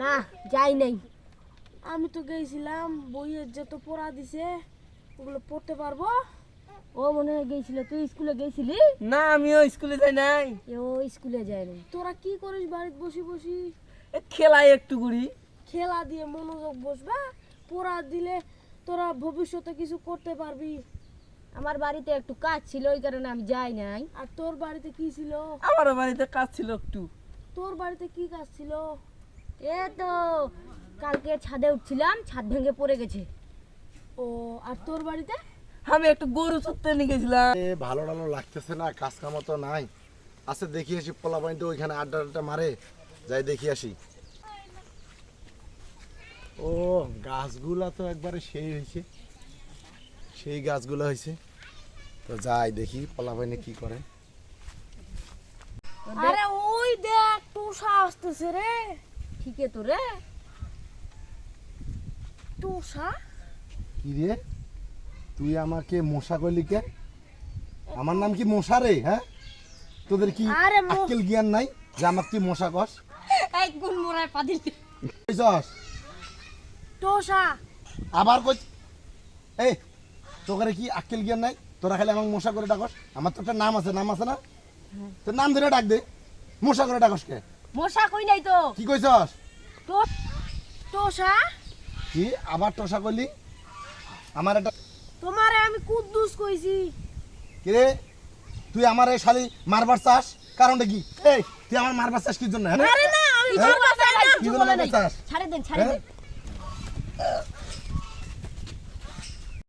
না যাই নাই। আমি তো গেছিলাম, বইয়ের যত পড়া দিছে ওগুলো পড়তে পারবো। ও মনে হয় গেছিল, তুই স্কুলে গেছিলি? না আমিও স্কুলে যাই নাই, ও স্কুলে যায় নাই। তোরা কি করিস বাড়িতে বসে বসি? খেলাই একটু করি। খেলা দিয়ে মনোযোগ বসবা, পড়া দিলে তোরা ভবিষ্যতে কিছু করতে পারবি। আমার বাড়িতে একটু কাজ ছিল, ওই কারণে আমি যাই নাই। আর তোর বাড়িতে কি ছিল? আমার বাড়িতে কাজ ছিল একটু। তোর বাড়িতে কি কাজ ছিল? এ তো কালকে ছাদে উঠছিলাম, ছাদ ভেঙে পড়ে গেছে। ও, আর তোর বাড়িতে? আমি একটু গরু চড়তে নিয়ে গেছিলাম। ভালো টালো লাগতেছে না, কাজ কামও তো নাই। আচ্ছা দেখি আসি, পোলা পানি তো ওইখানে আড্ডা মারে, যাই দেখি আসি। ও গাছগুলা তো একবারে সেই হয়েছে, সেই গাছগুলো হয়েছে। তো যাই দেখি পোলা পানি কি করে। আরে ওই দেখ টুসা আসতেছে রে। ঠিকই তো রে। টুসা? কি রে, তুই আমাকে মশা কইলি কে? আমার নাম কি মশা রে? হ্যাঁ, তোদের কি আরে আক্কেল জ্ঞান নাই যে আমাকে তুই মশা কস? এই গুণ মোড়ায় পা দিলি। কইছস? টুসা আবার কই? এই তোকে কি আক্কেল জ্ঞান নাই? তোরা খালি আমাকে মশা করে ডাকস? আমার তো একটা নাম আছে না? তোর নাম ধরে ডাক দে, মশা করে ডাকস কে? মশা কই নাই তো। কি কইছস? টুসা কি আবার টসা করলি? আমার একটা তোমারে আমি কুদ্দুস কইছি। কি রে, তুই আমার এই শালি মারবার চাস? কারণটা কি? এই তুই আমার মারবার চাস কি জন্য? হ্যাঁ? আরে না, আমি হ্যাঁ? মারবার চাই না। কি জন্য মারবার চাস? ছাড়ে দেন, ছাড়ে হ্যাঁ? দেন।